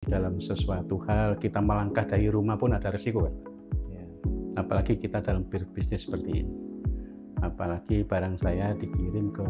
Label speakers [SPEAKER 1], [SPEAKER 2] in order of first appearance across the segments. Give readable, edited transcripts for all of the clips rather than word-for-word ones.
[SPEAKER 1] Dalam sesuatu hal kita melangkah dari rumah pun ada resiko kan.
[SPEAKER 2] Ya.
[SPEAKER 1] Apalagi kita dalam berbisnis seperti ini. Apalagi barang saya dikirim ke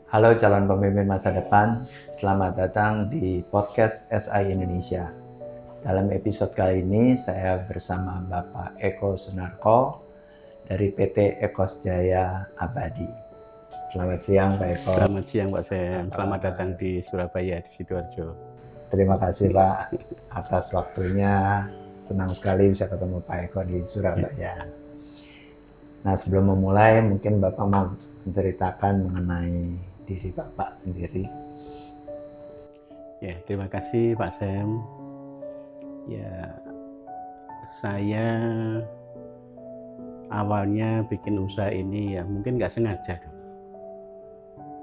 [SPEAKER 2] Halo calon pemimpin masa depan, selamat datang di podcast SI Indonesia. Dalam episode kali ini saya bersama Bapak Eko Sunarko dari PT Ekos Jaya Abadi. Selamat siang Pak Eko.
[SPEAKER 1] Selamat siang Pak Sam, selamat datang di Surabaya, di Sidoarjo.
[SPEAKER 2] Terima kasih Pak atas waktunya, senang sekali bisa ketemu Pak Eko di Surabaya. Nah sebelum memulai mungkin Bapak mau menceritakan mengenai diri Bapak sendiri.
[SPEAKER 1] Ya, terima kasih Pak Sam. Ya, saya awalnya bikin usaha ini ya mungkin nggak sengaja dulu.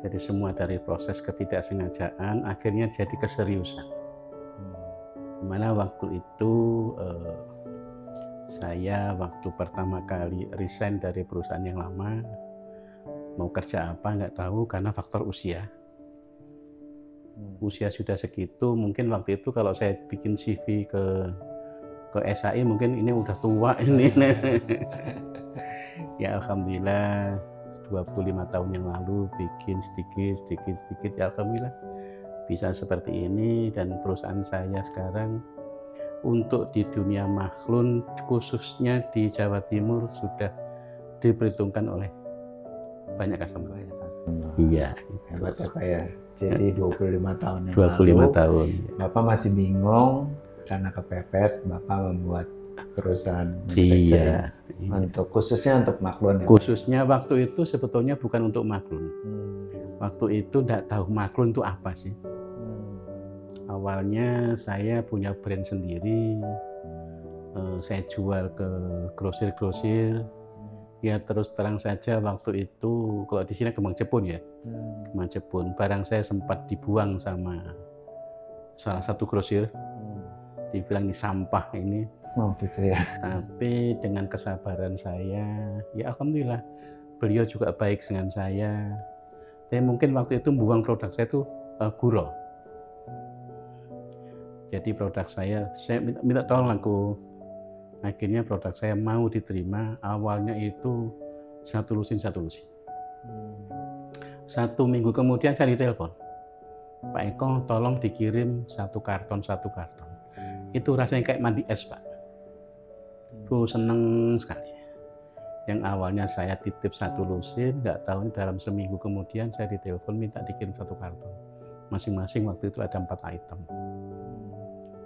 [SPEAKER 1] Jadi semua dari proses ketidaksengajaan akhirnya jadi keseriusan. Dimana waktu itu saya waktu pertama kali resign dari perusahaan yang lama, mau kerja apa nggak tahu karena faktor usia. Usia sudah segitu, mungkin waktu itu kalau saya bikin CV ke SAI mungkin ini udah tua ini. Ya alhamdulillah 25 tahun yang lalu bikin sedikit ya alhamdulillah bisa seperti ini. Dan perusahaan saya sekarang untuk di dunia makhlun khususnya di Jawa Timur sudah diperhitungkan oleh banyak customer. Iya,
[SPEAKER 2] hebat ya Pak ya. Jadi 25 tahun yang
[SPEAKER 1] 25
[SPEAKER 2] lalu,
[SPEAKER 1] tahun.
[SPEAKER 2] Bapak masih bingung karena kepepet, Bapak membuat perusahaan
[SPEAKER 1] Iya.
[SPEAKER 2] untuk khususnya untuk maklun. Ya,
[SPEAKER 1] khususnya waktu itu sebetulnya bukan untuk maklun. Waktu itu tidak tahu maklun itu apa sih. Awalnya saya punya brand sendiri, saya jual ke grosir-grosir. Ya terus terang saja waktu itu kalau di sini Kembang Jepun ya, Kembang Jepun. Barang saya sempat dibuang sama salah satu grosir, dibilang ini sampah ini.
[SPEAKER 2] Oh gitu ya.
[SPEAKER 1] Tapi dengan kesabaran saya, ya alhamdulillah beliau juga baik dengan saya. Tapi mungkin waktu itu buang produk saya itu gurau. Jadi produk saya minta tolong aku. Akhirnya produk saya mau diterima. Awalnya itu satu lusin. 1 minggu kemudian saya ditelepon, Pak Eko tolong dikirim 1 karton. Itu rasanya kayak mandi es Pak. Tuh seneng sekali. Yang awalnya saya titip 1 lusin, nggak tahu dalam seminggu kemudian saya ditelepon minta dikirim 1 karton. Masing-masing waktu itu ada 4 item.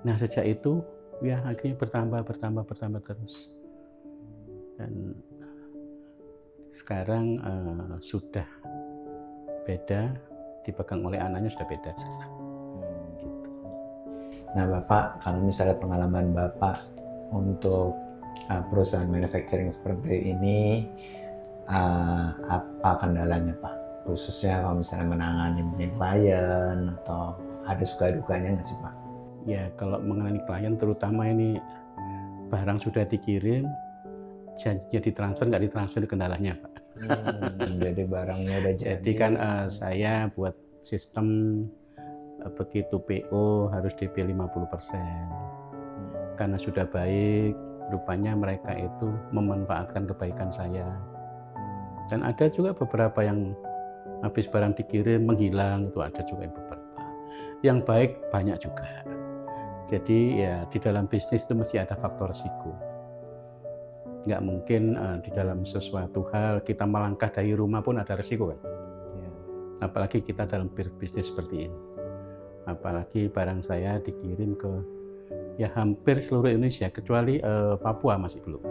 [SPEAKER 1] Nah sejak itu ya akhirnya bertambah terus. Dan sekarang sudah beda, dipegang oleh anaknya sudah beda sekarang. Gitu.
[SPEAKER 2] Nah Bapak, kalau misalnya pengalaman Bapak untuk perusahaan manufacturing seperti ini, apa kendalanya Pak? Khususnya kalau misalnya menangani klien atau ada suka dukanya nggak sih Pak?
[SPEAKER 1] Ya kalau mengenai klien terutama ini barang sudah dikirim, janjinya ditransfer nggak ditransfer kendalanya Pak.
[SPEAKER 2] Jadi barangnya udah
[SPEAKER 1] jadi kan saya buat sistem begitu PO harus DP 50%. Karena sudah baik, rupanya mereka itu memanfaatkan kebaikan saya. Dan ada juga beberapa yang habis barang dikirim menghilang, itu ada juga beberapa. Yang baik banyak juga. Jadi ya di dalam bisnis itu mesti ada faktor risiko. Nggak mungkin di dalam sesuatu hal kita melangkah dari rumah pun ada risiko kan. Apalagi kita dalam berbisnis seperti ini. Apalagi barang saya dikirim ke ya hampir seluruh Indonesia kecuali Papua masih belum.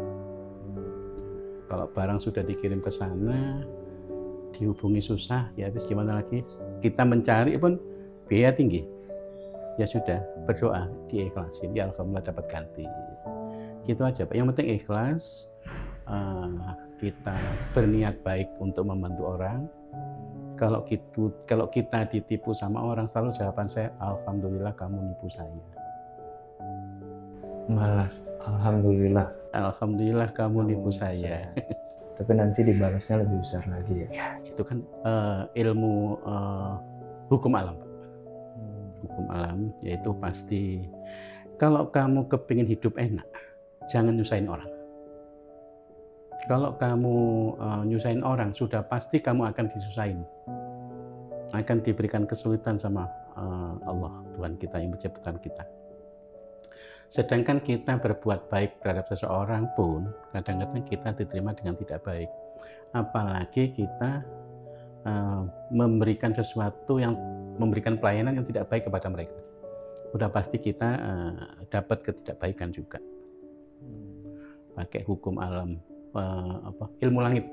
[SPEAKER 1] Kalau barang sudah dikirim ke sana, dihubungi susah, ya habis gimana lagi? Kita mencari pun biaya tinggi. Ya sudah, berdoa, diikhlasin, ya alhamdulillah dapat ganti. Gitu aja Pak, yang penting ikhlas, kita berniat baik untuk membantu orang, Kalau kita ditipu sama orang, selalu jawaban saya, alhamdulillah kamu nipu saya.
[SPEAKER 2] Malah alhamdulillah.
[SPEAKER 1] Alhamdulillah kamu nipu saya.
[SPEAKER 2] Tapi nanti dibalasnya lebih besar lagi ya.
[SPEAKER 1] Itu kan ilmu hukum alam, Pak. Hukum alam yaitu pasti kalau kamu kepingin hidup enak, jangan nyusahin orang. Kalau kamu nyusahin orang, sudah pasti kamu akan disusahin, akan diberikan kesulitan sama Allah, Tuhan kita yang menciptakan kita. Sedangkan kita berbuat baik terhadap seseorang pun kadang-kadang kita diterima dengan tidak baik. Apalagi kita memberikan sesuatu yang memberikan pelayanan yang tidak baik kepada mereka. Udah pasti kita dapat ketidakbaikan juga. Pakai hukum alam, ilmu langit.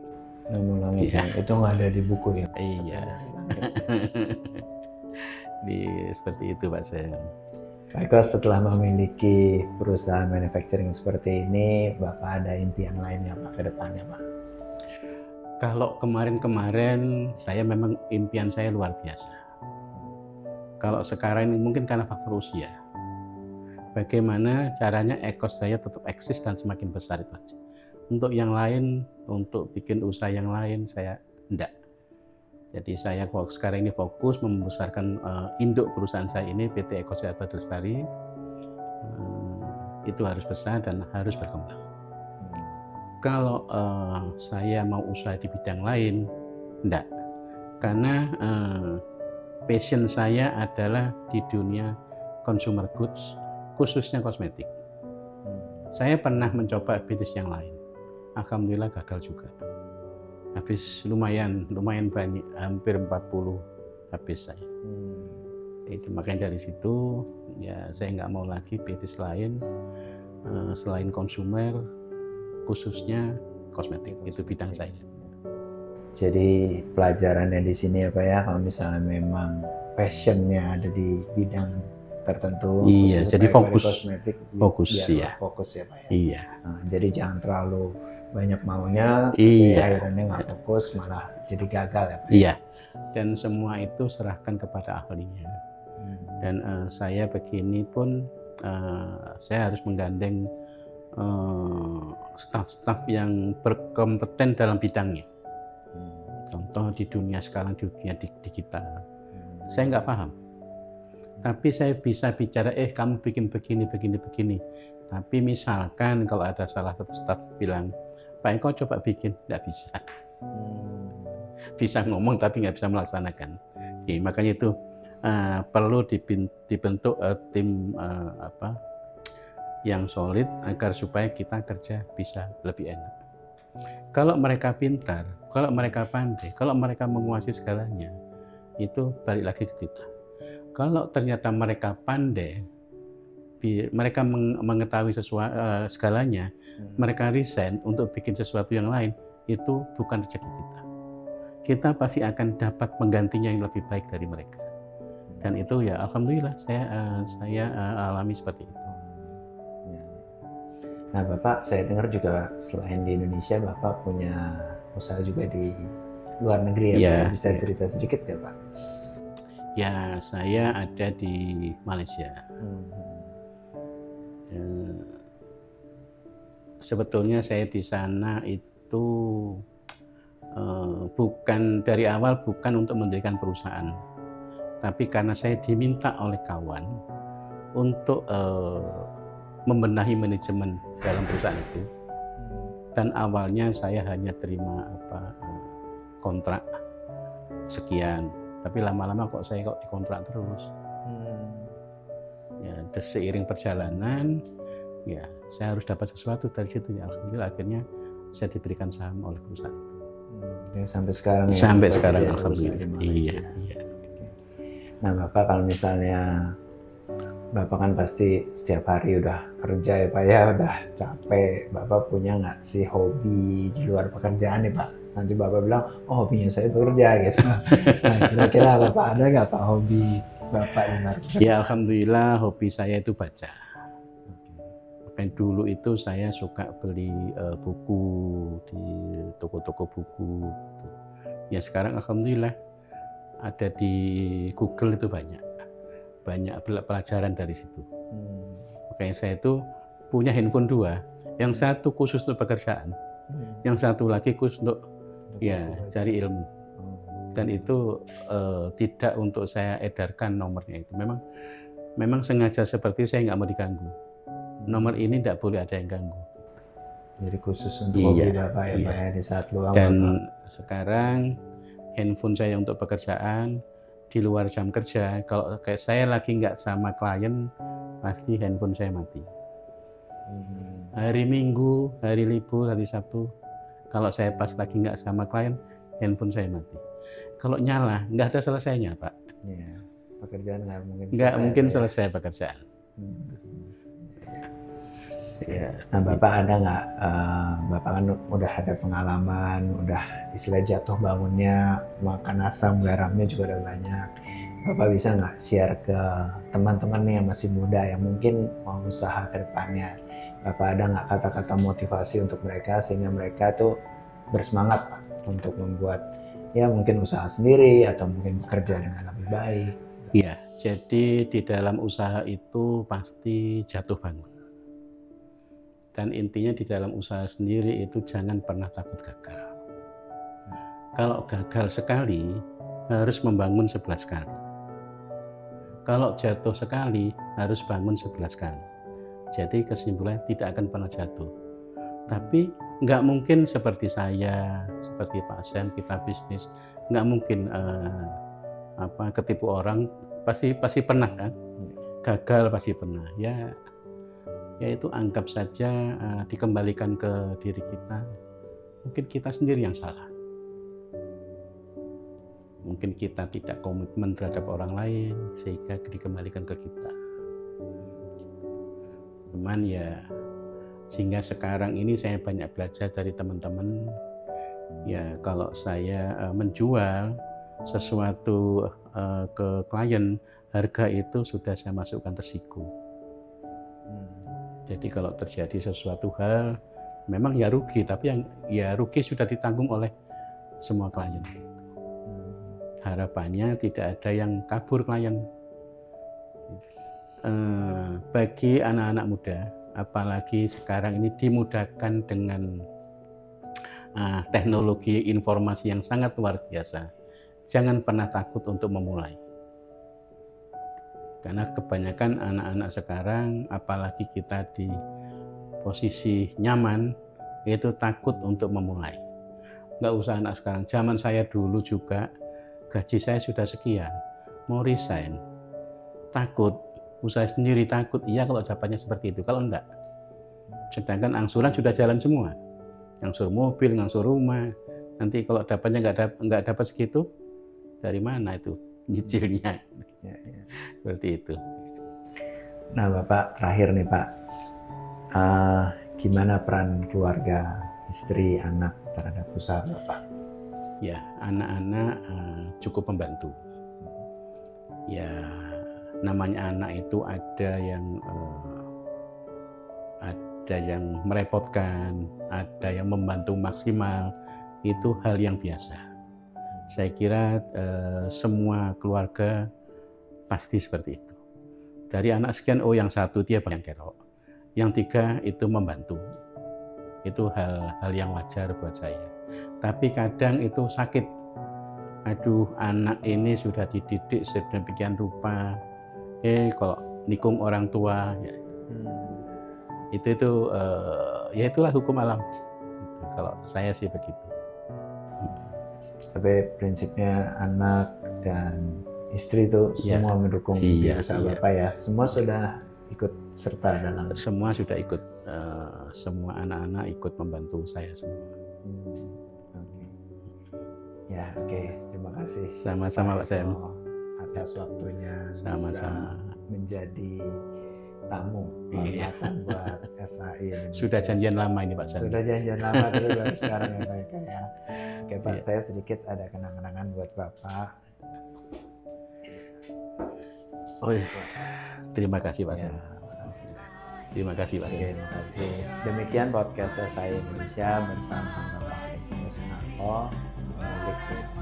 [SPEAKER 2] Ilmu langit
[SPEAKER 1] Ya.
[SPEAKER 2] itu nggak ada di buku ya.
[SPEAKER 1] Iya. Seperti itu Pak Sen.
[SPEAKER 2] Pak Eko, setelah memiliki perusahaan manufacturing seperti ini, Bapak ada impian lainnya Pak ke depannya Pak?
[SPEAKER 1] Kalau kemarin-kemarin saya memang impian saya luar biasa. Kalau sekarang ini mungkin karena faktor usia. Bagaimana caranya Ekos saya tetap eksis dan semakin besar itu aja. Untuk yang lain, untuk bikin usaha yang lain saya enggak. Jadi saya sekarang ini fokus membesarkan induk perusahaan saya ini PT Ekos Sehat Lestari. Itu harus besar dan harus berkembang. Kalau saya mau usaha di bidang lain, enggak. Karena passion saya adalah di dunia consumer goods, khususnya kosmetik. Saya pernah mencoba bisnis yang lain. Alhamdulillah gagal juga. Habis lumayan banyak, hampir 40 habis saya. Itu makanya dari situ ya saya nggak mau lagi bisnis lain selain konsumer, khususnya kosmetik. Itu bidang saya.
[SPEAKER 2] Jadi pelajarannya di sini ya Pak ya, kalau misalnya memang passionnya ada di bidang tertentu,
[SPEAKER 1] iya, jadi fokus,
[SPEAKER 2] kosmetik,
[SPEAKER 1] fokus ya.
[SPEAKER 2] Fokus ya Pak ya.
[SPEAKER 1] Iya.
[SPEAKER 2] Nah, jadi jangan terlalu banyak maunya,
[SPEAKER 1] iya.
[SPEAKER 2] akhirnya nggak fokus malah jadi gagal ya Pak.
[SPEAKER 1] Iya. Dan semua itu serahkan kepada ahlinya. Dan saya begini pun saya harus menggandeng staf-staf yang berkompeten dalam bidangnya. Contoh di dunia sekarang, di dunia digital, saya nggak paham. Tapi saya bisa bicara, kamu bikin begini. Tapi misalkan kalau ada salah satu staf bilang, Pak Eko coba bikin, nggak bisa. Bisa ngomong tapi nggak bisa melaksanakan. Jadi, makanya itu perlu dibentuk tim yang solid agar supaya kita kerja bisa lebih enak. Kalau mereka pintar, kalau mereka pandai, kalau mereka menguasai segalanya, itu balik lagi ke kita. Kalau ternyata mereka pandai, mereka mengetahui segalanya, mereka resign untuk bikin sesuatu yang lain, itu bukan rezeki kita. Kita pasti akan dapat penggantinya yang lebih baik dari mereka. Dan itu ya alhamdulillah saya alami seperti itu.
[SPEAKER 2] Nah Bapak, saya dengar juga selain di Indonesia, Bapak punya usaha juga di luar negeri ya, Pak? Bisa cerita sedikit nggak Pak?
[SPEAKER 1] Ya, saya ada di Malaysia. Sebetulnya saya di sana itu bukan dari awal bukan untuk mendirikan perusahaan, tapi karena saya diminta oleh kawan untuk membenahi manajemen dalam perusahaan itu. Dan awalnya saya hanya terima kontrak sekian, tapi lama-lama kok saya dikontrak terus. Ya, seiring perjalanan, ya saya harus dapat sesuatu dari situ. Ya, alhamdulillah akhirnya saya diberikan saham oleh perusahaan itu.
[SPEAKER 2] Ya, sampai sekarang ya.
[SPEAKER 1] Sampai sekarang alhamdulillah. Iya.
[SPEAKER 2] Nah Bapak, kalau misalnya Bapak kan pasti setiap hari udah kerja ya Pak ya, udah capek. Bapak punya nggak sih hobi di luar pekerjaan nih Pak? Nanti Bapak bilang, oh hobinya saya bekerja gitu. Nah kira-kira Bapak ada nggak Pak hobi Bapak yang luar pekerjaan?
[SPEAKER 1] Ya alhamdulillah hobi saya itu baca. Makanya dulu itu saya suka beli buku di toko-toko buku. Ya sekarang alhamdulillah ada di Google itu banyak pelajaran dari situ. Makanya saya itu punya handphone 2, yang satu khusus untuk pekerjaan, yang satu lagi khusus untuk cari ilmu. Dan itu tidak untuk saya edarkan nomornya itu. Memang sengaja seperti itu, saya nggak mau diganggu. Nomor ini tidak boleh ada yang ganggu.
[SPEAKER 2] Jadi khusus untuk hobi Bapak ya, Pak ya, di saat luang.
[SPEAKER 1] Dan
[SPEAKER 2] Bapak.
[SPEAKER 1] Sekarang handphone saya untuk pekerjaan di luar jam kerja. Kalau kayak saya lagi nggak sama klien, pasti handphone saya mati. Hari Minggu, hari libur, hari Sabtu, kalau saya pas lagi nggak sama klien, handphone saya mati. Kalau nyala, nggak ada selesainya, Pak.
[SPEAKER 2] Ya, pekerjaan
[SPEAKER 1] nggak mungkin selesai pekerjaan.
[SPEAKER 2] Ya. Nah, Bapak ada nggak, Bapak kan udah ada pengalaman, udah istilah jatuh bangunnya, makan asam garamnya juga udah banyak. Bapak bisa nggak share ke teman-teman nih yang masih muda yang mungkin mau usaha ke depannya? Bapak ada nggak kata-kata motivasi untuk mereka sehingga mereka tuh bersemangat Pak, untuk membuat ya mungkin usaha sendiri atau mungkin bekerja dengan lebih baik?
[SPEAKER 1] Iya, jadi di dalam usaha itu pasti jatuh bangun. Dan intinya di dalam usaha sendiri itu jangan pernah takut gagal. Kalau gagal sekali, harus membangun 11 kali. Kalau jatuh sekali, harus bangun 11 kali. Jadi kesimpulannya tidak akan pernah jatuh. Tapi nggak mungkin seperti saya, seperti Pak Sam, kita bisnis, nggak mungkin ketipu orang, pasti pernah kan? Gagal pasti pernah. Ya itu anggap saja dikembalikan ke diri kita. Mungkin kita sendiri yang salah. Mungkin kita tidak komitmen terhadap orang lain sehingga dikembalikan ke kita. Cuman ya sehingga sekarang ini saya banyak belajar dari teman-teman. Ya kalau saya menjual sesuatu ke klien, harga itu sudah saya masukkan resiko. Jadi kalau terjadi sesuatu hal, memang ya rugi, tapi yang rugi sudah ditanggung oleh semua klien. Harapannya tidak ada yang kabur klien. Bagi anak-anak muda, apalagi sekarang ini dimudahkan dengan teknologi informasi yang sangat luar biasa, jangan pernah takut untuk memulai. Karena kebanyakan anak-anak sekarang, apalagi kita di posisi nyaman, itu takut untuk memulai. Nggak usah anak sekarang, zaman saya dulu juga, gaji saya sudah sekian, mau resign, takut, usaha sendiri takut, iya kalau dapatnya seperti itu, kalau enggak. Sedangkan angsuran sudah jalan semua, ngangsur mobil, ngangsur rumah, nanti kalau dapatnya nggak dapat segitu, dari mana itu nyicilnya? Seperti itu.
[SPEAKER 2] Nah Bapak, terakhir nih Pak, gimana peran keluarga, istri, anak terhadap usaha Bapak?
[SPEAKER 1] Ya, anak-anak cukup membantu. Ya, namanya anak itu ada yang merepotkan, ada yang membantu maksimal, itu hal yang biasa. Saya kira semua keluarga pasti seperti itu. Dari anak sekian, yang satu dia yang kerok, yang 3 itu membantu. Itu hal yang wajar buat saya. Tapi kadang itu sakit. Aduh, anak ini sudah dididik sedemikian rupa. Kalau nikung orang tua, ya. Ya itulah hukum alam. Kalau saya sih begitu.
[SPEAKER 2] Tapi prinsipnya anak dan istri itu semua mendukung usaha Bapak ya. Semua sudah ikut serta dalam.
[SPEAKER 1] Semua sudah ikut. Semua anak-anak ikut membantu saya semua.
[SPEAKER 2] Ya, oke. Terima kasih.
[SPEAKER 1] Sama-sama Pak Sam.
[SPEAKER 2] Atas waktunya.
[SPEAKER 1] Sama-sama.
[SPEAKER 2] Menjadi tamu buat SAI Indonesia.
[SPEAKER 1] Sudah janjian lama ini Pak Sam.
[SPEAKER 2] Sudah janjian lama dulu baru sekarang ya Pak ya. Oke Pak, saya sedikit ada kenang-kenangan buat Bapak.
[SPEAKER 1] Terima kasih Pak Sam. Terima kasih Pak.
[SPEAKER 2] Terima kasih. Demikian podcast SAI Indonesia bersama Bapak Eko Sunarko.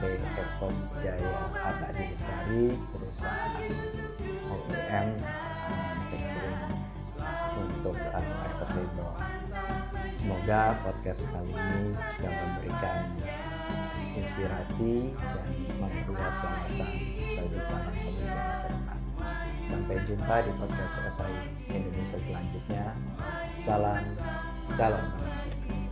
[SPEAKER 2] PT Epos Jaya Abadi Lestari, perusahaan OEM manufacturing untuk air terlindung. Semoga podcast kali ini juga memberikan inspirasi dan memperluas wawasan bagi calon pemimpin masa depan. Sampai jumpa di podcast SI Indonesia selanjutnya. Salam calon pemimpin.